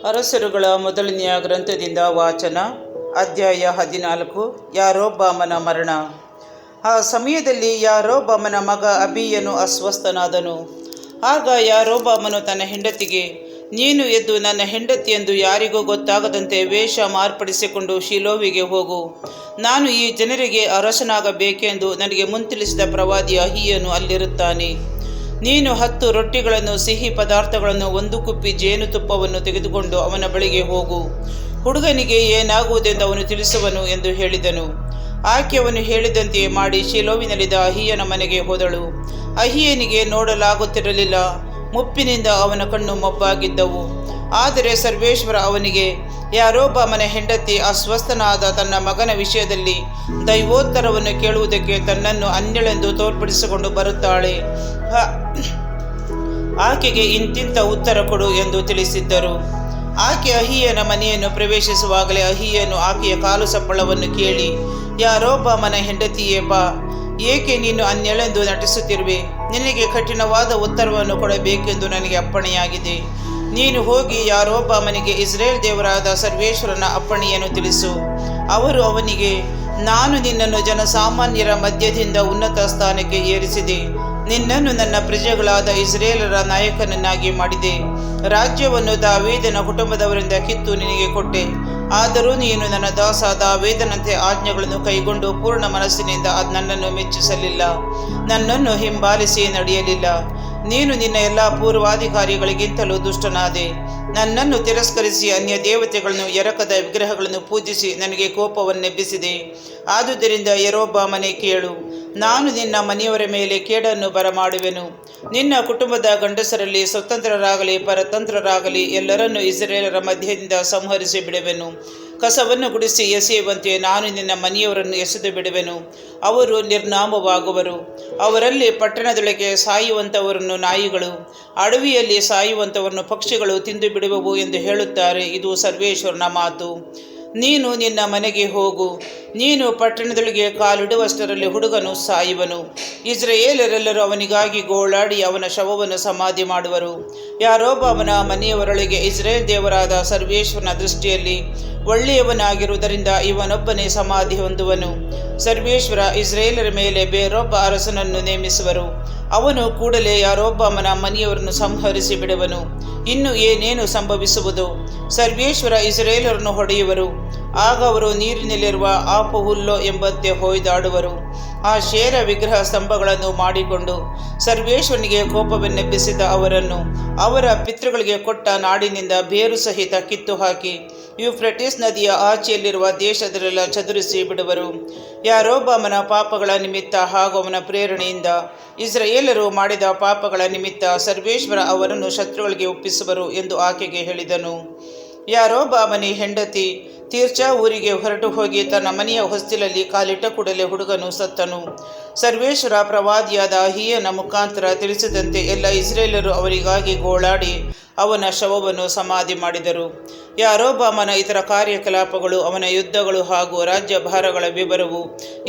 ಅರಸರುಗಳ ಮೊದಲನೆಯ ಗ್ರಂಥದಿಂದ ವಾಚನ. ಅಧ್ಯಾಯ 14. ಯಾರೊಬ್ಬಾಮನ ಮರಣ. ಆ ಸಮಯದಲ್ಲಿ ಯಾರೊಬ್ಬಾಮನ ಮಗ ಅಬೀಯನು ಅಸ್ವಸ್ಥನಾದನು. ಆಗ ಯಾರೊಬ್ಬಾಮನು ತನ್ನ ಹೆಂಡತಿಗೆ, ನೀನು ಎದ್ದು ನನ್ನ ಹೆಂಡತಿಯೆಂದು ಯಾರಿಗೂ ಗೊತ್ತಾಗದಂತೆ ವೇಷ ಮಾರ್ಪಡಿಸಿಕೊಂಡು ಶಿಲೋವಿಗೆ ಹೋಗು. ನಾನು ಈ ಜನರಿಗೆ ಅರಸನಾಗಬೇಕೆಂದು ನನಗೆ ಮುಂತಿಳಿಸಿದ ಪ್ರವಾದಿ ಅಹೀಯನು ಅಲ್ಲಿರುತ್ತಾನೆ. ನೀನು 10 ರೊಟ್ಟಿಗಳನ್ನು, ಸಿಹಿ ಪದಾರ್ಥಗಳನ್ನು, 1 ಕುಪ್ಪಿ ಜೇನುತುಪ್ಪವನ್ನು ತೆಗೆದುಕೊಂಡು ಅವನ ಬಳಿಗೆ ಹೋಗು. ಹುಡುಗನಿಗೆ ಏನಾಗುವುದೆಂದು ಅವನು ತಿಳಿಸುವನು ಎಂದು ಹೇಳಿದನು. ಆಕೆ ಅವನು ಹೇಳಿದಂತೆ ಮಾಡಿ ಶಿಲೋವಿನಲ್ಲಿದ್ದ ಅಹೀಯನ ಮನೆಗೆ ಹೋದಳು. ಅಹೀಯನಿಗೆ ನೋಡಲಾಗುತ್ತಿರಲಿಲ್ಲ, ಮುಪ್ಪಿನಿಂದ ಅವನ ಕಣ್ಣು ಮೊಬ್ಬಾಗಿದ್ದವು. ಆದರೆ ಸರ್ವೇಶ್ವರ ಅವನಿಗೆ, ಯಾರೊಬ್ಬಾಮನ ಹೆಂಡತಿ ಅಸ್ವಸ್ಥನಾದ ತನ್ನ ಮಗನ ವಿಷಯದಲ್ಲಿ ದೈವೋತ್ತರವನ್ನು ಕೇಳುವುದಕ್ಕೆ ತನ್ನನ್ನು ಅನ್ಯಳೆಂದು ತೋರ್ಪಡಿಸಿಕೊಂಡು ಬರುತ್ತಾಳೆ. ಆಕೆಗೆ ಇಂತಿಂಥ ಉತ್ತರ ಕೊಡು ಎಂದು ತಿಳಿಸಿದ್ದರು. ಆಕೆ ಅಹೀಯನ ಮನೆಯನ್ನು ಪ್ರವೇಶಿಸುವಾಗಲೇ ಅಹೀಯನು ಆಕೆಯ ಕಾಲು ಸಪ್ಪಳವನ್ನು ಕೇಳಿ, ಯಾರೊಬ್ಬಾಮನ ಹೆಂಡತಿಯೇ ಬಾ, ಏಕೆ ನೀನು ಅನ್ಯಳೆಂದು ನಟಿಸುತ್ತಿರುವೆ? ನಿನಗೆ ಕಠಿಣವಾದ ಉತ್ತರವನ್ನು ಕೊಡಬೇಕೆಂದು ನನಗೆ ಅಪ್ಪಣೆಯಾಗಿದೆ. ನೀನು ಹೋಗಿ ಯಾರೊಬ್ಬಾಮನಿಗೆ ಇಸ್ರೇಲ್ ದೇವರಾದ ಸರ್ವೇಶ್ವರನ ಅಪ್ಪಣೆಯನ್ನು ತಿಳಿಸು. ಅವರು ಅವನಿಗೆ, ನಾನು ನಿನ್ನನ್ನು ಜನಸಾಮಾನ್ಯರ ಮಧ್ಯದಿಂದ ಉನ್ನತ ಸ್ಥಾನಕ್ಕೆ ಏರಿಸಿದೆ. ನಿನ್ನನ್ನು ನನ್ನ ಪ್ರಜೆಗಳಾದ ಇಸ್ರೇಲರ ನಾಯಕನನ್ನಾಗಿ ಮಾಡಿದೆ. ರಾಜ್ಯವನ್ನು ದಾವೀದನ ಕುಟುಂಬದವರಿಂದ ಕಿತ್ತು ನಿನಗೆ ಕೊಟ್ಟೆ. ಆದರೂ ನೀನು ನನ್ನ ದಾಸ ದಾವೀದನಂತೆ ಆಜ್ಞೆಗಳನ್ನು ಕೈಗೊಂಡು ಪೂರ್ಣ ಮನಸ್ಸಿನಿಂದ ನನ್ನನ್ನು ಮೆಚ್ಚಿಸಲಿಲ್ಲ, ನನ್ನನ್ನು ಹಿಂಬಾಲಿಸಿ ನಡೆಯಲಿಲ್ಲ. ನೀನು ನಿನ್ನ ಎಲ್ಲ ಪೂರ್ವಾಧಿಕಾರಿಗಳಿಗಿಂತಲೂ ದುಷ್ಟನಾದೆ. ನನ್ನನ್ನು ತಿರಸ್ಕರಿಸಿ ಅನ್ಯ ದೇವತೆಗಳನ್ನು, ಎರಕದ ವಿಗ್ರಹಗಳನ್ನು ಪೂಜಿಸಿ ನನಗೆ ಕೋಪವನ್ನೆಬ್ಬಿಸಿದೆ. ಆದುದರಿಂದ ಯಾರೊಬ್ಬಾಮನೇ ಕೇಳು, ನಾನು ನಿನ್ನ ಮನೆಯವರ ಮೇಲೆ ಕೇಡನ್ನು ಬರಮಾಡುವೆನು. ನಿನ್ನ ಕುಟುಂಬದ ಗಂಡಸರಲ್ಲಿ ಸ್ವತಂತ್ರರಾಗಲಿ ಪರತಂತ್ರರಾಗಲಿ ಎಲ್ಲರನ್ನೂ ಇಸ್ರೇಲರ ಮಧ್ಯದಿಂದ ಸಂಹರಿಸಿ ಬಿಡುವೆನು. ಕಸವನ್ನು ಗುಡಿಸಿ ಎಸೆಯುವಂತೆ ನಾನು ನಿನ್ನ ಮನೆಯವರನ್ನು ಎಸೆದು ಬಿಡುವೆನು. ಅವರು ನಿರ್ನಾಮವಾಗುವರು. ಅವರಲ್ಲಿ ಪಟ್ಟಣದೊಳಗೆ ಸಾಯುವಂಥವರನ್ನು ನಾಯಿಗಳು, ಅಡವಿಯಲ್ಲಿ ಸಾಯುವಂಥವರನ್ನು ಪಕ್ಷಿಗಳು ತಿಂದು ಬಿಡುವವು ಎಂದು ಹೇಳುತ್ತಾರೆ. ಇದು ಸರ್ವೇಶ್ವರನ ಮಾತು. ನೀನು ನಿನ್ನ ಮನೆಗೆ ಹೋಗು. ನೀನು ಪಟ್ಟಣದೊಳಗೆ ಕಾಲಿಡುವಷ್ಟರಲ್ಲಿ ಹುಡುಗನು ಸಾಯುವನು. ಇಸ್ರಾಯೇಲರೆಲ್ಲರೂ ಅವನಿಗಾಗಿ ಗೋಳಾಡಿ ಅವನ ಶವವನ್ನು ಸಮಾಧಿ ಮಾಡುವರು. ಯಾರೊಬ್ಬಾಮನ ಮನೆಯವರೊಳಗೆ ಇಸ್ರೇಲ್ ದೇವರಾದ ಸರ್ವೇಶ್ವರನ ದೃಷ್ಟಿಯಲ್ಲಿ ಒಳ್ಳೆಯವನಾಗಿರುವುದರಿಂದ ಇವನೊಬ್ಬನೇ ಸಮಾಧಿ ಹೊಂದುವನು. ಸರ್ವೇಶ್ವರ ಇಸ್ರೇಲರ ಮೇಲೆ ಬೇರೊಬ್ಬ ಅರಸನನ್ನು ನೇಮಿಸುವರು. ಅವನು ಕೂಡಲೇ ಯಾರೊಬ್ಬಾಮನ ಮನೆಯವರನ್ನು ಸಂಹರಿಸಿ ಬಿಡುವನು. ಇನ್ನು ಏನೇನು ಸಂಭವಿಸುವುದು? ಸರ್ವೇಶ್ವರ ಇಸ್ರೇಲರನ್ನು ಹೊಡೆಯುವರು. ಆಗ ಅವರು ನೀರಿನಲ್ಲಿರುವ ಆಪು ಹುಲ್ಲೋ ಎಂಬಂತೆ ಹೊಯ್ದಾಡುವರು. ಆ ಶೇರ ವಿಗ್ರಹ ಸ್ತಂಭಗಳನ್ನು ಮಾಡಿಕೊಂಡು ಸರ್ವೇಶ್ವರನಿಗೆ ಕೋಪವನ್ನೆಬ್ಬಿಸಿದ ಅವರನ್ನು ಅವರ ಪಿತೃಗಳಿಗೆ ಕೊಟ್ಟ ನಾಡಿನಿಂದ ಬೇರು ಸಹಿತ ಕಿತ್ತು ಹಾಕಿ ಯೂಫ್ರೆಟಿಸ್ ನದಿಯ ಆಚೆಯಲ್ಲಿರುವ ದೇಶದಲ್ಲೆಲ್ಲ ಚದುರಿಸಿ ಬಿಡುವರು. ಯಾರೊಬ್ಬಾಮನ ಪಾಪಗಳ ನಿಮಿತ್ತ ಹಾಗೂ ಅವನ ಪ್ರೇರಣೆಯಿಂದ ಇಸ್ರಾಯೇಲರು ಮಾಡಿದ ಪಾಪಗಳ ನಿಮಿತ್ತ ಸರ್ವೇಶ್ವರ ಅವರನ್ನು ಶತ್ರುಗಳಿಗೆ ಒಪ್ಪಿಸುವರು ಎಂದು ಆಕೆಗೆ ಹೇಳಿದನು. ಯಾರೊಬ್ಬಾಮನ ಹೆಂಡತಿ ತೀರ್ಚಾ ಊರಿಗೆ ಹೊರಟು ಹೋಗಿ ತನ್ನ ಮನೆಯ ಹೊಸ್ತಿಲಲ್ಲಿ ಕಾಲಿಟ್ಟ ಕೂಡಲೇ ಹುಡುಗನು ಸತ್ತನು. ಸರ್ವೇಶ್ವರ ಪ್ರವಾದಿಯಾದ ಅಹೀಯನ ಮುಖಾಂತರ ತಿಳಿಸಿದಂತೆ ಎಲ್ಲ ಇಸ್ರೇಲರು ಅವರಿಗಾಗಿ ಗೋಳಾಡಿ ಅವನ ಶವವನ್ನು ಸಮಾಧಿ ಮಾಡಿದರು. ಯಾರೊಬ್ಬಾಮನ ಇತರ ಕಾರ್ಯಕಲಾಪಗಳು, ಅವನ ಯುದ್ಧಗಳು ಹಾಗೂ ರಾಜ್ಯಭಾರಗಳ ವಿವರವು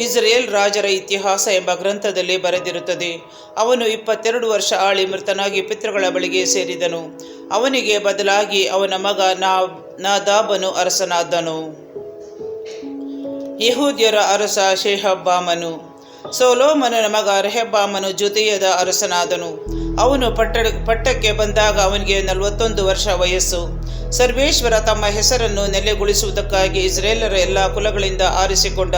ಇಸ್ರೇಲ್ ರಾಜರ ಇತಿಹಾಸ ಎಂಬ ಗ್ರಂಥದಲ್ಲಿ ಬರೆದಿರುತ್ತದೆ. ಅವನು 22 ವರ್ಷ ಆಳಿ ಮೃತನಾಗಿ ಪಿತೃಗಳ ಬಳಿಗೆ ಸೇರಿದನು. ಅವನಿಗೆ ಬದಲಾಗಿ ಅವನ ಮಗ ನಾದಾಬನು ಅರಸನಾದನು. ಯೆಹೂದ್ಯರ ಅರಸ ಶೇಹಬ್ಬಾಮನು. ಸೊಲೊಮೋನನ ಮಗ ರೆಹಬ್ಬಾಮನು ಜುದೆಯದ ಅರಸನಾದನು. ಅವನು ಪಟ್ಟಕ್ಕೆ ಬಂದಾಗ ಅವನಿಗೆ 41 ವರ್ಷ ವಯಸ್ಸು. ಸರ್ವೇಶ್ವರ ತಮ್ಮ ಹೆಸರನ್ನು ನೆಲೆಗೊಳಿಸುವುದಕ್ಕಾಗಿ ಇಸ್ರೇಲರ ಎಲ್ಲ ಕುಲಗಳಿಂದ ಆರಿಸಿಕೊಂಡ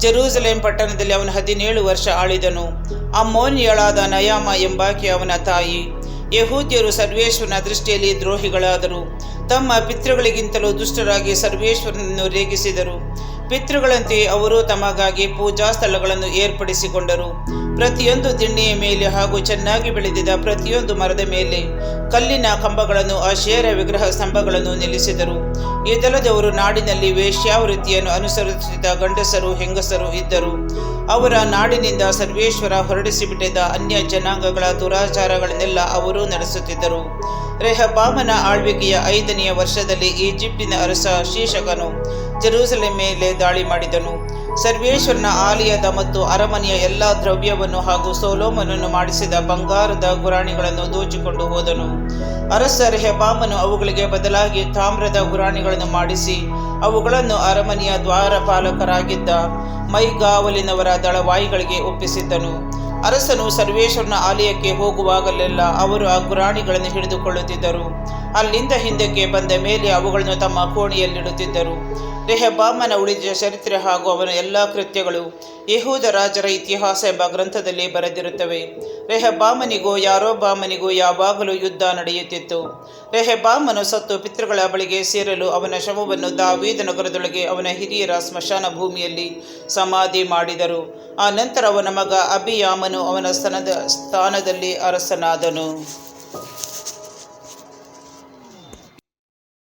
ಜೆರೂಸಲೇಮ್ ಪಟ್ಟಣದಲ್ಲಿ ಅವನು 17 ವರ್ಷ ಆಳಿದನು. ಅಮ್ಮೋನಿಯಳಾದ ನಯಾಮ ಎಂಬಾಕೆ ಅವನ ತಾಯಿ. ಯೆಹೂದ್ಯರು ಸರ್ವೇಶ್ವರನ ದೃಷ್ಟಿಯಲ್ಲಿ ದ್ರೋಹಿಗಳಾದರು. ತಮ್ಮ ಪಿತೃಗಳಿಗಿಂತಲೂ ದುಷ್ಟರಾಗಿ ಸರ್ವೇಶ್ವರನನ್ನು ರೇಗಿಸಿದರು. ಪಿತೃಗಳಂತೆ ಅವರು ತಮಗಾಗಿ ಪೂಜಾ ಸ್ಥಳಗಳನ್ನು ಏರ್ಪಡಿಸಿಕೊಂಡರು. ಪ್ರತಿಯೊಂದು ದಿಣ್ಣೆಯ ಮೇಲೆ ಹಾಗೂ ಚೆನ್ನಾಗಿ ಬೆಳೆದಿದ್ದ ಪ್ರತಿಯೊಂದು ಮರದ ಮೇಲೆ ಕಲ್ಲಿನ ಕಂಬಗಳನ್ನು, ಅಶೇರ ವಿಗ್ರಹ ಸ್ತಂಭಗಳನ್ನು ನಿಲ್ಲಿಸಿದರು. ಇದಲ್ಲದವರು ನಾಡಿನಲ್ಲಿ ವೇಶ್ಯಾವೃತ್ತಿಯನ್ನು ಅನುಸರಿಸಿದ ಗಂಡಸರು ಹೆಂಗಸರು ಇದ್ದರು. ಅವರ ನಾಡಿನಿಂದ ಸರ್ವೇಶ್ವರ ಹೊರಡಿಸಿಬಿಟ್ಟಿದ್ದ ಅನ್ಯ ಜನಾಂಗಗಳ ದುರಾಚಾರಗಳನ್ನೆಲ್ಲ ಅವರು ನಡೆಸುತ್ತಿದ್ದರು. ರೆಹಬ್ಬಾಮನ ಆಳ್ವಿಕೆಯ 5ನೆಯ ವರ್ಷದಲ್ಲಿ ಈಜಿಪ್ಟಿನ ಅರಸ ಶೀಶಕನು ಜೆರೂಸಲೇಮ್ ಮೇಲೆ ದಾಳಿ ಮಾಡಿದನು. ಸರ್ವೇಶ್ವರನ ಆಲಯದ ಮತ್ತು ಅರಮನೆಯ ಎಲ್ಲ ದ್ರವ್ಯವನ್ನು ಹಾಗೂ ಸೊಲೊಮೋನನು ಮಾಡಿಸಿದ ಬಂಗಾರದ ಗುರಾಣಿಗಳನ್ನು ದೋಚಿಕೊಂಡು ಹೋದನು. ಅರಸ ರೆಹಬ್ಬಾಮನು ಅವುಗಳಿಗೆ ಬದಲಾಗಿ ತಾಮ್ರದ ಗುರಾಣಿಗಳನ್ನು ಮಾಡಿಸಿ ಅವುಗಳನ್ನು ಅರಮನೆಯ ದ್ವಾರಪಾಲಕರಾಗಿದ್ದ ಮೈಗಾವಲಿನವರ ದಳವಾಯಿಗಳಿಗೆ ಒಪ್ಪಿಸಿದ್ದನು. ಅರಸನು ಸರ್ವೇಶ್ವರನ ಆಲಯಕ್ಕೆ ಹೋಗುವಾಗಲೆಲ್ಲ ಅವರು ಆ ಗುರಾಣಿಗಳನ್ನು ಹಿಡಿದುಕೊಳ್ಳುತ್ತಿದ್ದರು. ಅಲ್ಲಿಂದ ಹಿಂದಕ್ಕೆ ಬಂದ ಮೇಲೆ ಅವುಗಳನ್ನು ತಮ್ಮ ಕೋಣೆಯಲ್ಲಿಡುತ್ತಿದ್ದರು. ರೆಹಬ್ಬಾಮನ ಉಳಿದ ಚರಿತ್ರೆ ಹಾಗೂ ಅವನ ಎಲ್ಲ ಕೃತ್ಯಗಳು ಯೆಹೂದ ರಾಜರ ಇತಿಹಾಸ ಎಂಬ ಗ್ರಂಥದಲ್ಲಿ ಬರೆದಿರುತ್ತವೆ. ರೆಹಬ್ಬಾಮನಿಗೂ ಯಾರೊಬ್ಬಾಮನಿಗೂ ಯಾವಾಗಲೂ ಯುದ್ಧ ನಡೆಯುತ್ತಿತ್ತು. ರೆಹಬ್ಬಾಮನು ಸತ್ತು ಪಿತೃಗಳ ಬಳಿಗೆ ಸೇರಲು ಅವನ ಶವವನ್ನು ದಾವೀದ ನಗರದೊಳಗೆ ಅವನ ಹಿರಿಯರ ಸ್ಮಶಾನ ಭೂಮಿಯಲ್ಲಿ ಸಮಾಧಿ ಮಾಡಿದರು. ಆ ನಂತರ ಅವನ ಮಗ ಅಬಿಯಾಮನು ಅವನ ಸ್ಥಾನದಲ್ಲಿ ಅರಸನಾದನು.